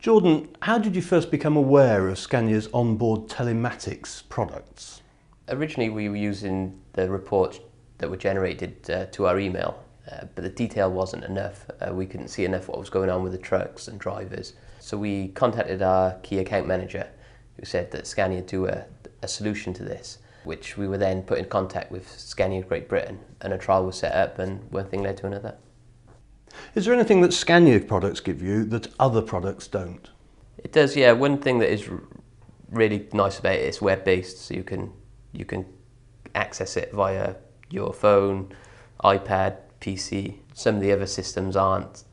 Jordan, how did you first become aware of Scania's onboard telematics products? Originally we were using the reports that were generated to our email, but the detail wasn't enough. We couldn't see enough what was going on with the trucks and drivers. So we contacted our key account manager, who said that Scania do a solution to this, which we were then put in contact with Scania Great Britain, and a trial was set up and one thing led to another. Is there anything that Scania products give you that other products don't? It does, yeah. One thing that is really nice about it is web-based, so you can access it via your phone, iPad, PC. Some of the other systems aren't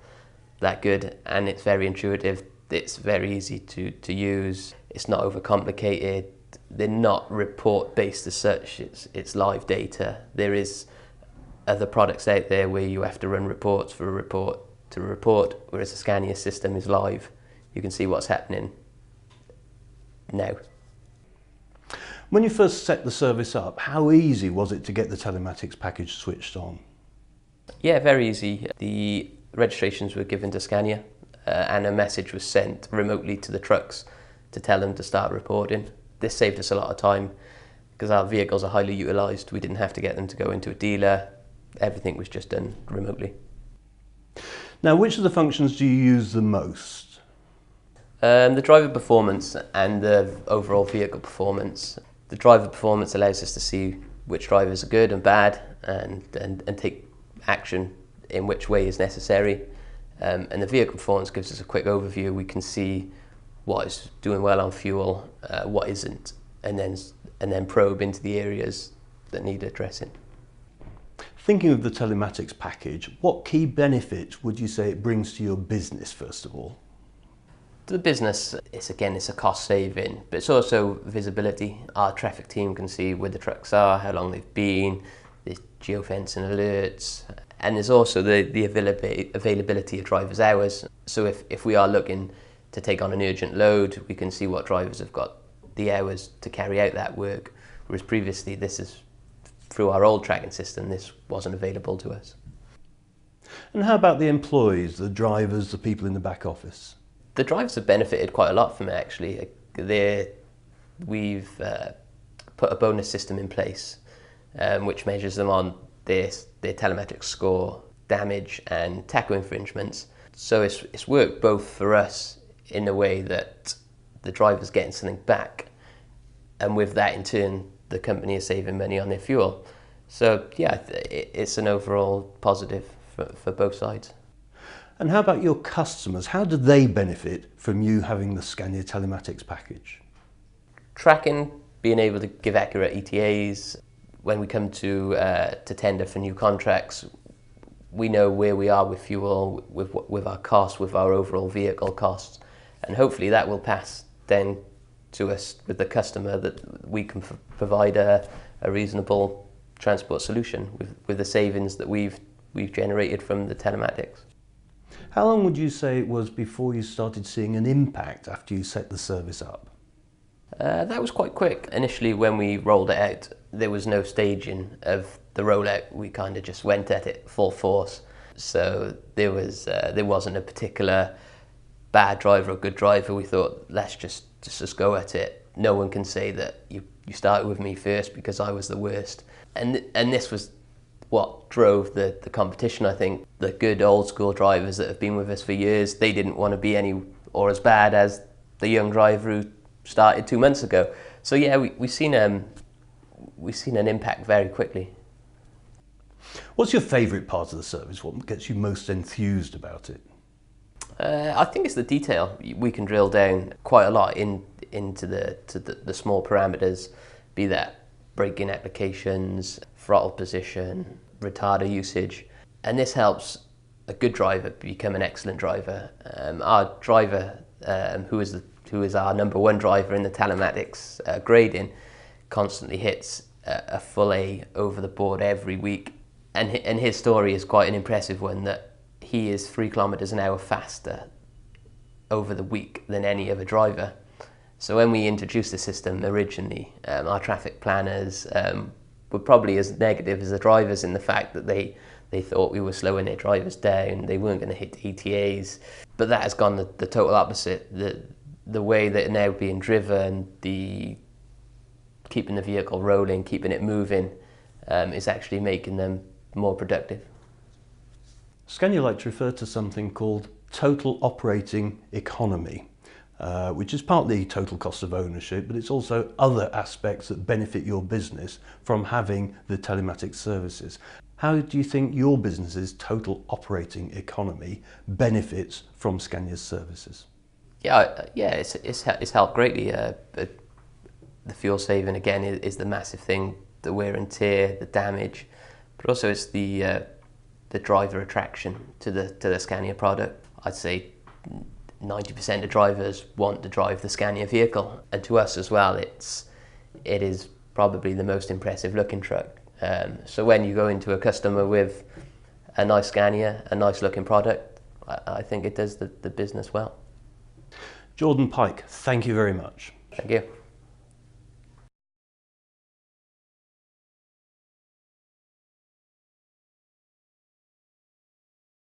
that good, and it's very intuitive. It's very easy to use. It's not overcomplicated. They're not report-based as such. It's live data. There is other products out there where you have to run reports for a report to report, whereas the Scania system is live. You can see what's happening now. When you first set the service up, how easy was it to get the telematics package switched on? Yeah, very easy. The registrations were given to Scania and a message was sent remotely to the trucks to tell them to start reporting. This saved us a lot of time because our vehicles are highly utilised. We didn't have to get them to go into a dealer. Everything was just done remotely. Now, which of the functions do you use the most? The driver performance and the overall vehicle performance. The driver performance allows us to see which drivers are good and bad and take action in which way is necessary. And the vehicle performance gives us a quick overview. We can see what is doing well on fuel, what isn't, and then probe into the areas that need addressing. Thinking of the telematics package, what key benefit would you say it brings to your business, first of all? To the business, it's a cost saving, but it's also visibility. Our traffic team can see where the trucks are, how long they've been, there's geofencing alerts, and there's also the availability of drivers' hours. So if we are looking to take on an urgent load, we can see what drivers have got the hours to carry out that work, whereas previously through our old tracking system, this wasn't available to us. And how about the employees, the drivers, the people in the back office? The drivers have benefited quite a lot from it, actually. We've put a bonus system in place which measures them on their telematics score, damage and taco infringements. So it's worked both for us in a way that the driver's getting something back, and with that in turn the company is saving money on their fuel. So yeah, it's an overall positive for both sides. And how about your customers? How do they benefit from you having the Scania telematics package? Tracking, being able to give accurate ETAs. When we come to tender for new contracts, we know where we are with fuel, with our costs, with our overall vehicle costs, and hopefully that will pass then to us with the customer, that we can provide a reasonable transport solution with the savings that we've generated from the telematics. How long would you say it was before you started seeing an impact after you set the service up? That was quite quick. Initially, when we rolled it out, there was no staging of the rollout. We kind of just went at it full force. So there wasn't a particular bad driver or good driver. We thought, let's just go at it. No one can say that you started with me first because I was the worst. And this was what drove the competition, I think. The good old school drivers that have been with us for years, they didn't want to be any or as bad as the young driver who started 2 months ago. So yeah, we've seen an impact very quickly. What's your favourite part of the service? What gets you most enthused about it? I think it's the detail. We can drill down quite a lot into the small parameters, be that braking applications, throttle position, retarder usage, and this helps a good driver become an excellent driver. Our driver, who is our number one driver in the telematics grading, constantly hits a full A over the board every week, and his story is quite an impressive one, that he is 3 kilometers an hour faster over the week than any other driver. So when we introduced the system originally, our traffic planners were probably as negative as the drivers in the fact that they thought we were slowing their drivers down, they weren't going to hit ETAs. But that has gone the total opposite. The way that now being driven, keeping the vehicle rolling, keeping it moving, is actually making them more productive. Scania like to refer to something called total operating economy, which is partly total cost of ownership, but it's also other aspects that benefit your business from having the telematics services. How do you think your business's total operating economy benefits from Scania's services? Yeah, it's helped greatly. The fuel saving again is the massive thing. The wear and tear, the damage, but also it's the driver attraction to the Scania product. I'd say 90% of drivers want to drive the Scania vehicle, and to us as well, it is probably the most impressive looking truck. So when you go into a customer with a nice Scania, a nice looking product, I think it does the business well. Jordan Pike, thank you very much. Thank you.